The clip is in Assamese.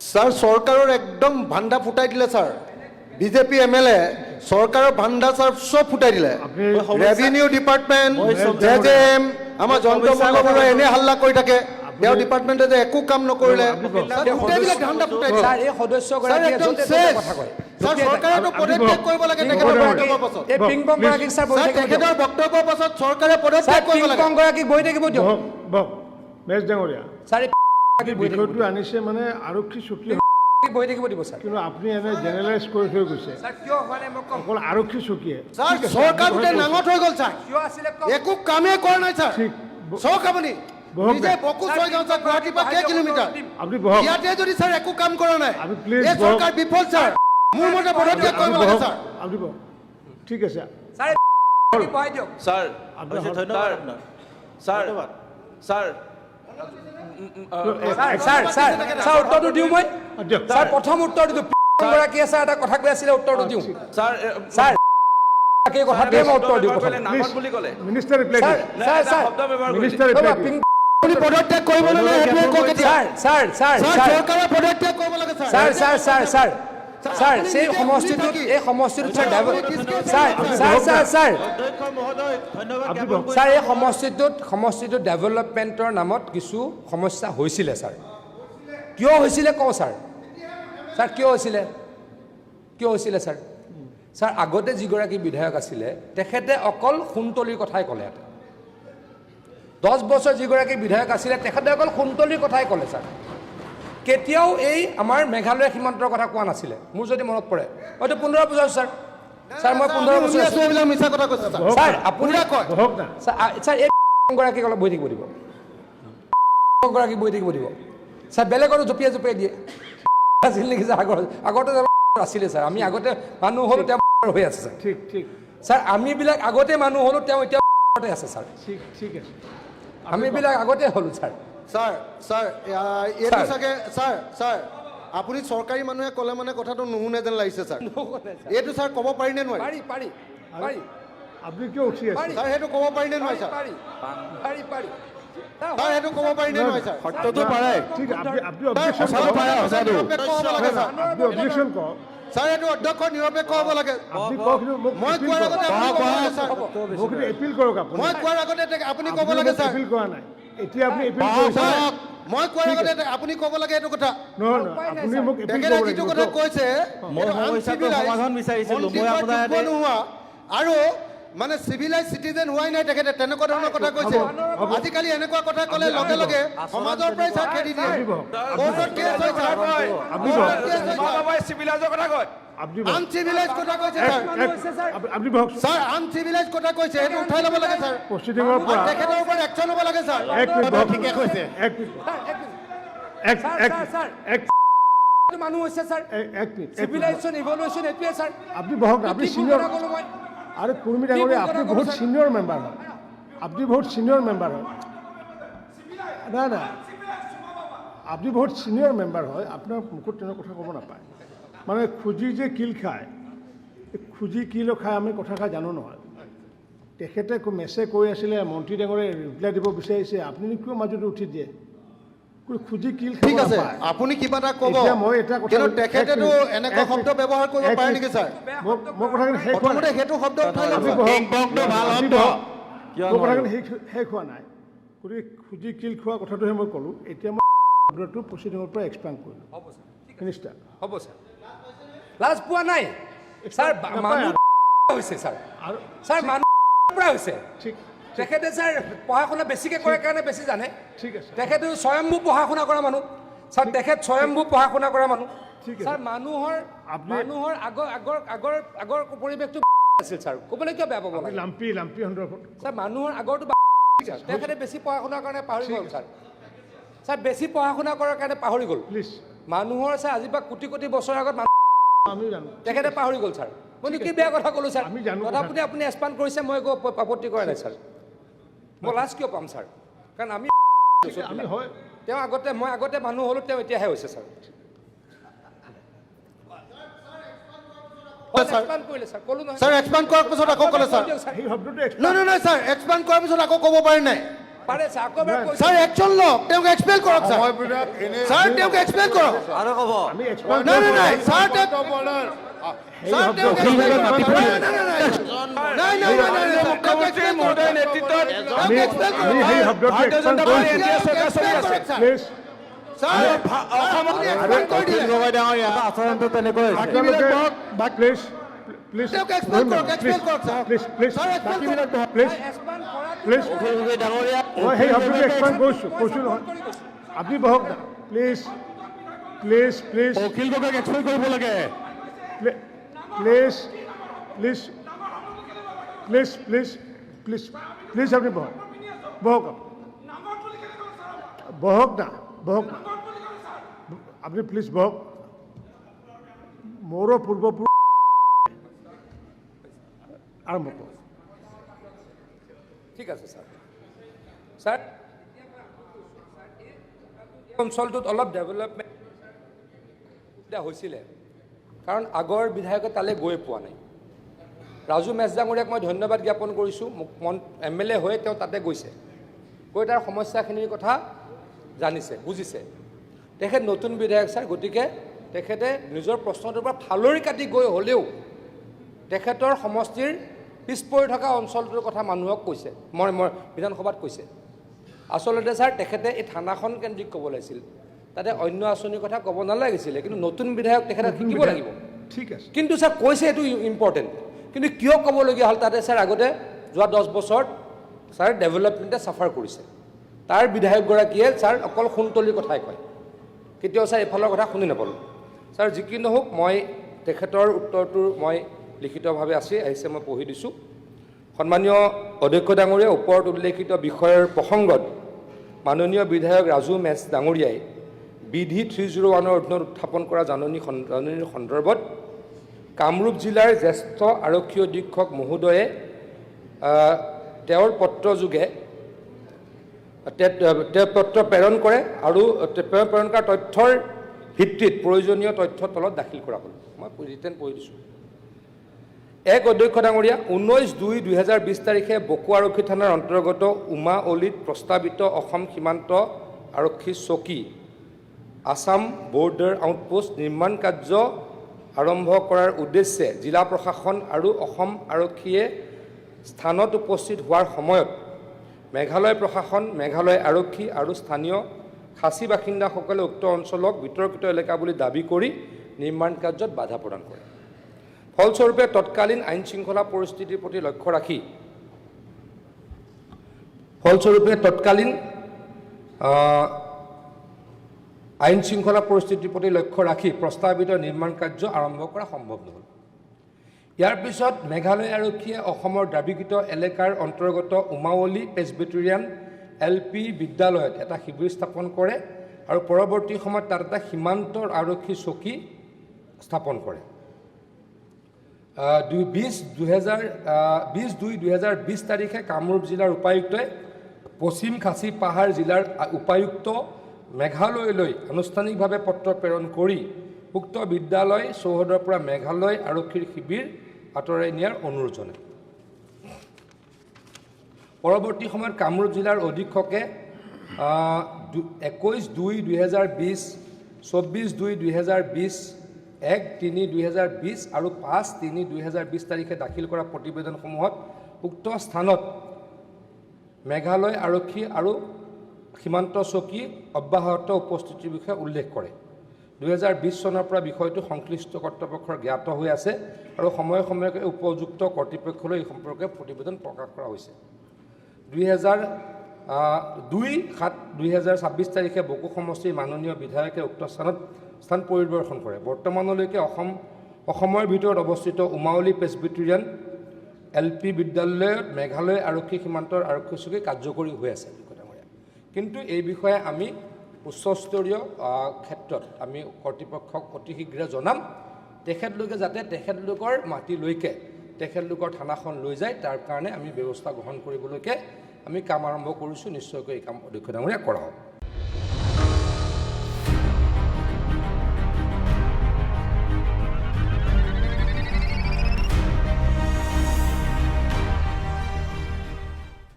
স্যাৰ সৰকাৰেৰ একদম ভান্ডা ফুটাই দিলে স্যাৰ বিজেপি এমএলএ সৰকাৰেৰ ভান্ডা স্যাৰ সব ফুটাই দিলে ৰেভিনিউ ডিপাৰ্টমেন্ট জেজেএম আমাৰ জন্ত্ৰ মল্লবোৰে এনে হাল্লা কৰি থাকে তেওঁ ডিপাৰ্টমেণ্টে যে একো কাম নকৰিলে ফুটাই দিলে ভান্ডা ফুটাই দিলে স্যাৰ এই সদস্যগৰাকীয়ে য'তে ত'তে কথা কয় স্যাৰ সৰকাৰেতো পদত্যাগ কৰিব লাগে তেখেতৰ বক্তব্যৰ পাছত এই পিং পং গৰাকীক স্যাৰ বহি স্যাৰ থাকিব তেখেতৰ বক্তব্যৰ পাছত চৰকাৰে পদত্যাগ কৰিব পিং লাগে পং গৰাকীক বহি থাকিব দিয়ক মেজ ডাঙৰীয়া স্যাৰ এই গৰাকীক বহি থাকিব বিষয়টো আনিছে মানে আৰক্ষী চকী বহি থাকিব দিব স্যাৰ কিন্তু আপুনি এনে জেনেৰেলাইজ কৰি থৈ গৈছে স্যাৰ কিয় মানে মোক কম অকল আৰক্ষী চকীয়ে স্যাৰ সৰকাৰ গোটে নাঙত হৈ গ'ল স্যাৰ কিয় আছিলে কম একো কামেই কৰা নাই স্যাৰ ঠিক চাওক আপুনি নিজে বকু ছয় গাঁও স্যাৰ গুৱাহাটীৰ পৰা কেই কিলোমিটাৰ আপুনি বহক ইয়াতে যদি স্যাৰ একো কাম কৰা নাই আপুনি প্লিজ এই সৰকাৰ বিফল স্যাৰ মোৰ মতে পদত্যাগ কৰিব লাগে স্যার আপুনি বহক ঠিক আছে স্যার এই বহাই দিয়ক স্যার আপনার ধন্যবাদ আপনার sir sir sir sir sir উত্তৰটো দিওঁ মই দিয়ক স্যাৰ প্ৰথম উত্তৰ দিওঁ গৰাকীয়ে স্যাৰ এটা কথা কৈ আছিলে উত্তৰটো দিওঁ স্যাৰ স্যাৰ কি কথা দিয়ে মই উত্তৰ দিওঁ কলে নামত বুলি কলে minister reply sir sir sir শব্দ ব্যৱহাৰ কৰিছে মিনিষ্টাৰ ৰিপ্লাই পিং আপুনি পদত্যাগ কৰিব নালাগে সেইটোৱে কওক এতিয়া sir sir sir sir sir সৰকাৰে পদত্যাগ কৰিব লাগে sir sir sir sir sir সেই সমষ্টিটোত এই সমষ্টিটোত sir sir sir sir sir অধ্যক্ষ মহোদয় ধন্যবাদ আপুনি জ্ঞাপন বহক স্যার এই সমষ্টিটোত ডেভেলপমেণ্টৰ নামত কিছু সমস্যা হৈছিলে স্যাৰ কিয় হৈছিলে কওঁ স্যাৰ স্যাৰ কিয় হৈছিলে স্যাৰ স্যাৰ আগতে যিগৰাকী বিধায়ক আছিলে তেখেতে অকল সোণতলীৰ কথাই ক'লে এটা 10 বছৰ যিগৰাকী বিধায়ক আছিলে তেখেতে অকল সোণতলীৰ কথাই ক'লে স্যাৰ কেতিয়াও এই আমাৰ মেঘালয় সীমান্তৰ কথা কোৱা নাছিলে মোৰ যদি মনত পৰে হয়তো 15 বছৰ স্যাৰ স্যাৰ মই 15 বছৰ আছোঁ এইবিলাক মিছা কথা কৈছে স্যাৰ স্যাৰ আপুনি কয় বহক না স্যাৰ এই গৰাকীক অলপ বহি থাকিব দিব গৰাকীক বহি থাকিব দিব স্যাৰ বেলেগৰো জপিয়াই দিয়ে আছিল নেকি স্যার আগতে আছিলে স্যার আমি আগতে মানুহ হ'লো তেওঁ হৈ আছে স্যার ঠিক ঠিক স্যার আমিবিলাক আগতে মানুহ হ'লো তেওঁ এতিয়া আছে স্যার ঠিক ঠিক আছে আমিবিলাক আগতে হ'লো স্যার স্যার স্যার এইটো চাগে স্যার স্যার আপুনি চৰকাৰী মানুহে ক'লে মানে কথাটো নুশুনে যেন লাগিছে স্যাৰ এইটো স্যাৰ ক'ব পাৰি নে নোৱাৰি পাৰি পাৰি পাৰি আপুনি কিয় উঠি আছে স্যাৰ সেইটো ক'ব পাৰি নে নোৱাৰি স্যাৰ পাৰি পাৰি পাৰি স্যাৰ সেইটো ক'ব পাৰি নে নোৱাৰি স্যাৰ সত্যটো পাৰে ঠিক আপুনি সঁচাটো পাৰে, সঁচাটো। আপুনি অবজেকশ্যন কৰক স্যাৰ এইটো অধ্যক্ষ নিৰপেক্ষ হ'ব লাগে আপুনি কওক কিন্তু মোক মই appeal কোৱাৰ কৰক। আগতে আপুনি ক'ব লাগে স্যাৰ মোক কিন্তু এপিল কৰক আপুনি মই কোৱাৰ আগতে আপুনি ক'ব আপুনি লাগে মোক স্যাৰ এপিল কৰা নাই এতিয়া আপুনি এপিল বাহক, কৰিছে বাহক। মই কোৱাৰ আগতে আপুনি ক'ব লাগে এইটো কথা নহয় নহয় আপুনি মোক এপিল তেখেতে কৰিব যিটো লাগিব কথা কৈছে মই এইটো সমস্যাটোৰ uncivilized, সমাধান বিচাৰিছিলোঁ। মই মন্ত্ৰীৰ আপোনাৰ যোগ্য নোহোৱা আৰু মানে চিভিলাইজ চিটিজেন হোৱাই নাই তেখেতে তেনেকুৱা ধৰণৰ কথা কৈছে হ'ব। আজিকালি এনেকুৱা কথা ক'লে লগে লগে সমাজৰ পৰাই চাই খেদি দিয়ে আপুনি বহক। কোৰ্টত কেছ হয় ছাৰ আপুনি কোৰ্টত বহক। কেছ হয় ছাৰ চিভিলাইজৰ কথা কয় আপুনি বহক। আনচিভিলাইজ কথা কৈছে ছাৰ আপুনি বহক ছাৰ আনচিভিলাইজ কথা কৈছে সেইটো উঠাই ল'ব লাগে ছাৰ প্ৰচিডিঙৰ আৰু পৰা তেখেতৰ ওপৰত একশ্যন হ'ব লাগে ছাৰ এক মিনিট বহক। ঠিকে কৈছে এক মিনিট এক স্যার, এক স্যার, স্যার। এক মানুহ হৈছে স্যার এক মিনিট চিভিলাইজেশ্যন ইভলিউশ্যন এইটোৱে স্যাৰ আপুনি বহক না আপুনি কি ভুল চিনিয়ৰ কথা ক'লো মই আৰু কুৰ্মী ডাঙৰীয়া আপুনি কি বহুত কথা চিনিয়ৰ মেম্বাৰ হয় আপুনি বহুত চিনিয়ৰ মেম্বাৰ হয় নাই নাই আপুনি বহুত চিনিয়ৰ মেম্বাৰ হয় আপোনাৰ মুখত তেনেকুৱা কথা ক'ব নাপায় মানে খুজি যে কিল খায় এই খুজি কিল খাই আমি কথাষাৰ জানো নহয় তেখেতে মেছেজ কৈ আছিলে মন্ত্ৰী ডাঙৰীয়াই ৰিপ্লাই দিব বিচাৰিছে আপুনি কিয় মাজতে উঠি দিয়ে খুজি কিল খাব ঠিক আছে নাপায়। আপুনি কিবা এটা ক'ব এতিয়া মই এটা কথা কিন্তু তেখেতেতো এক মিনিট, এনেকুৱা এক শব্দ মিনিট, ব্যৱহাৰ কৰিব এক পাৰে মিনিট। নেকি ছাৰ মই কথাখিনি শেষ হোৱা প্ৰথমতে নাই সেইটো শব্দ উঠাই ল'ব আপুনি ছাৰ। বহক। পিং-পংটো ভাল আপুনি শব্দ। বহক। কিয় মোৰ কথাখিনি নোৱাৰিব? শেষ হোৱা নাই গতিকে খুজি কিল খোৱা কথাটোহে মই ক'লোঁ এতিয়া মই শব্দটো প্ৰচিডিঙৰ পৰা এক্সপ্লেইন কৰিলোঁ হ'ব স্যাৰ ফিনিষ্টা হ'ব স্যাৰ লাজ পোৱা নাই স্যাৰ মানুহ হৈছে স্যাৰ আৰু স্যাৰ মানুহ পৰা হৈছে ঠিক তেখেতে স্যাৰ পঢ়া শুনা বেছিকৈ কৰে কাৰণে বেছি জানে ঠিক আছে তেখেতে স্বয়ম্ভু পঢ়া শুনা কৰা মানুহ স্যাৰ তেখেত স্বয়ম্ভু পঢ়া শুনা কৰা মানুহ ঠিক আছে। স্যাৰ মানুহৰ আগৰ পৰিৱেশটো আছিল স্যাৰ ক'বলৈ কিয় বেয়া পাব আমি লাগে লাম্পি সন্দৰ্ভত স্যাৰ মানুহৰ আগৰটো তেখেতে বেছি পঢ়া শুনাৰ কাৰণে পাহৰি গ'ল স্যাৰ স্যাৰ বেছি পঢ়া শুনা কৰাৰ কাৰণে পাহৰি গ'ল প্লিজ মানুহৰ স্যাৰ আজিৰ পৰা কোটি কোটি বছৰৰ আগত আমি জানো তেখেতে পাহৰি গ'ল স্যাৰ মই কি বেয়া কথা ক'লোঁ স্যাৰ আমি জানো তথাপি আপুনি এক্সপাণ্ড কৰিছে মই একো আপত্তি কৰা নাই স্যাৰ মই লাজ কিয় পাম স্যাৰ কাৰণ আমি আমি হয় তেওঁ মই আগতে মানুহ হ'লোঁ তেওঁ এতিয়াহে হৈছে স্যাৰ স্যাৰ। এক্সপাণ্ড কৰিলে স্যাৰ ক'লোঁ নহয় ছাৰ এক্সপাণ্ড কৰাৰ পিছত আকৌ ক'লে ছাৰ সেই শব্দটো নহয় নহয় নহয় ছাৰ এক্সপাণ্ড কৰাৰ পিছত আকৌ ক'ব পাৰে নাই পাৰে ছাৰ আকৌ এবাৰ কৈছোঁ। ছাৰ একচন লওক, তেওঁক এক্সপেল কৰক ছাৰ। সময়বিলাক এনে ছাৰ তেওঁক এক্সপেল কৰক। আৰু ক'ব আমি এক্সপাৰ্ট নাই নাই নাই ছাৰ তেওঁক ছাৰ তেওঁক এক্সপেল কৰক। নাই নাই নাই নাই নাই নাই নাই মুখ্যমন্ত্ৰী মহোদয়ৰ নেতৃত্বত আমি সেই শব্দটো ভাৰতীয় এক্সপাৰ্ট জনতা পাৰ্টি কৰিছোঁ। এতিয়া চৰকাৰ চলি আছে। প্লিজ ছাৰ অসমত এক্সপেল কৰি দিলে। আচৰণটো তেনেকৈ আপোনালোকে প্লিজ প্লিজ তেওঁক এক্সপেল কৰক, এক্সপেল কৰক sir. Please please sir expel কৰক। প্লিজ এক্সপাণ্ড কৰাটো প্লিজ ডাঙৰীয়া মই সেই শব্দটো এক্সপাৰ্ট কৈছোঁ নহয়। আপুনি বহক না প্লিজ প্লিজ প্লিজ অখিল গগৈক এক্সপ্লেইন কৰিব লাগে। Please please please please please please আপুনি বহক বহক বহক না বহক না আপুনি প্লিজ বহক। মোৰো পূৰ্বপুৰুষ আৰম্ভ কৰক। ঠিক আছে ছাৰ। ছাৰ অঞ্চলটোত অলপ ডেভেলপমেণ্ট হৈছিলে, কাৰণ আগৰ বিধায়কে তালৈ গৈ পোৱা নাই। ৰাজু মেছ ডাঙৰীয়াক মই ধন্যবাদ জ্ঞাপন কৰিছোঁ। মোক MLA হৈ তেওঁ তাতে গৈছে, গৈ তাৰ সমস্যাখিনিৰ কথা জানিছে, বুজিছে। তেখেত নতুন বিধায়ক ছাৰ, গতিকে তেখেতে নিজৰ প্ৰশ্নটোৰ পৰা ফালৰি কাটি গৈ হ'লেও তেখেতৰ সমষ্টিৰ পিছ পৰি থকা অঞ্চলটোৰ কথা মানুহক কৈছে, মই বিধানসভাত কৈছে। আচলতে ছাৰ তেখেতে এই থানাখন কেন্দ্ৰিক ক'ব লাগিছিল, তাতে অন্য আঁচনিৰ কথা ক'ব নালাগিছিলে। কিন্তু নতুন বিধায়ক তেখেতে শিকিব লাগিব। ঠিক আছে কিন্তু ছাৰ কৈছে এইটো ইম্পৰ্টেণ্ট, কিন্তু কিয় ক'বলগীয়া হ'ল তাতে ছাৰ আগতে যোৱা 10 বছৰত ছাৰ ডেভেলপমেণ্টে চাফাৰ কৰিছে। তাৰ বিধায়কগৰাকীয়ে ছাৰ অকল সোণতলিৰ কথাই কয়, কেতিয়াও ছাৰ এইফালৰ কথা শুনি নাপালোঁ। ছাৰ যি কি নহওক, মই তেখেতৰ উত্তৰটো মই লিখিতভাৱে আহিছে, মই পঢ়ি দিছোঁ। সন্মানীয় অধ্যক্ষ ডাঙৰীয়া, ওপৰত উল্লেখিত বিষয়ৰ প্ৰসংগত মাননীয় বিধায়ক ৰাজু মেছ ডাঙৰীয়াই বিধি 301ৰ অধীনত উত্থাপন কৰা জাননীৰ সন্দৰ্ভত কামৰূপ জিলাৰ জ্যেষ্ঠ আৰক্ষী অধীক্ষক মহোদয়ে তেওঁৰ পত্ৰযোগে পত্ৰ প্ৰেৰণ কৰে আৰু প্ৰেৰণ কৰা তথ্যৰ ভিত্তিত প্ৰয়োজনীয় তথ্য তলত দাখিল কৰা হ'ল। মই ৰিটেন পঢ়ি দিছোঁ। এক অধ্যক্ষ ডাঙৰীয়া, 19/2/2020 তাৰিখে বকো আৰক্ষী থানাৰ অন্তৰ্গত উমাঅলিত প্ৰস্তাৱিত অসম সীমান্ত আৰক্ষী চকী আছাম বৰ্ডাৰ আউটপোষ্ট নিৰ্মাণ কাৰ্য আৰম্ভ কৰাৰ উদ্দেশ্যে জিলা প্ৰশাসন আৰু অসম আৰক্ষীয়ে স্থানত উপস্থিত হোৱাৰ সময়ত মেঘালয় প্ৰশাসন, মেঘালয় আৰক্ষী আৰু স্থানীয় খাচী বাসিন্দাসকলে উক্ত অঞ্চলক বিতৰ্কিত এলেকা বুলি দাবী কৰি নিৰ্মাণ কাৰ্যত বাধা প্ৰদান কৰে। ফলস্বৰূপে তৎকালীন আইন শৃংখলা পৰিস্থিতিৰ প্ৰতি লক্ষ্য ৰাখি প্ৰস্তাৱিত নিৰ্মাণ কাৰ্য আৰম্ভ কৰা সম্ভৱ নহ'ল। ইয়াৰ পিছত মেঘালয় আৰক্ষীয়ে অসমৰ দাবীকৃত এলেকাৰ অন্তৰ্গত উমাৱলী প্ৰেছবিটেৰিয়ান LP বিদ্যালয়ত এটা শিবিৰ স্থাপন কৰে আৰু পৰৱৰ্তী সময়ত তাত এটা সীমান্তৰ আৰক্ষী চকী স্থাপন কৰে। 20/2/2020 তাৰিখে কামৰূপ জিলাৰ উপায়ুক্তই পশ্চিম খাচী পাহাৰ জিলাৰ উপায়ুক্ত মেঘালয়লৈ আনুষ্ঠানিকভাৱে পত্ৰ প্ৰেৰণ কৰি উক্ত বিদ্যালয় চৌহদৰ পৰা মেঘালয় আৰক্ষীৰ শিবিৰ আঁতৰাই নিয়াৰ অনুৰোধ জনায়। পৰৱৰ্তী সময়ত কামৰূপ জিলাৰ অধীক্ষকে 21/2/2020, 24/2/2020, 1/3/2020 আৰু 5/3/2020 তাৰিখে দাখিল কৰা প্ৰতিবেদনসমূহত উক্ত স্থানত মেঘালয় আৰক্ষী আৰু সীমান্ত চকী অব্যাহত উপস্থিতিৰ বিষয়ে উল্লেখ কৰে। 2020 চনৰ পৰা বিষয়টো সংশ্লিষ্ট কৰ্তৃপক্ষৰ জ্ঞাত হৈ আছে আৰু সময়ে সময়ে উপযুক্ত কৰ্তৃপক্ষলৈ এই সম্পৰ্কে প্ৰতিবেদন প্ৰকাশ কৰা হৈছে। 2/7/2026 তাৰিখে বকো সমষ্টিৰ মাননীয় বিধায়কে উক্ত স্থান পৰিদৰ্শন কৰে। বৰ্তমানলৈকে অসমৰ ভিতৰত অৱস্থিত উমাৱলী প্ৰেছবিটেৰিয়ান LP বিদ্যালয়ত মেঘালয় আৰক্ষী সীমান্তৰ আৰক্ষী চকী কাৰ্যকৰী হৈ আছে। কিন্তু এই বিষয়ে আমি উচ্চস্তৰীয় ক্ষেত্ৰত আমি কৰ্তৃপক্ষক অতি শীঘ্ৰে জনাম। তেখেতলোকে যাতে তেখেতলোকৰ মাটিলৈকে তেখেতলোকৰ থানাখন লৈ যায়, তাৰ কাৰণে আমি ব্যৱস্থা গ্ৰহণ কৰিবলৈকে আমি কাম আৰম্ভ কৰিছোঁ। নিশ্চয়কৈ এই কাম অধ্যক্ষ ডাঙৰীয়া কৰা হ'ব।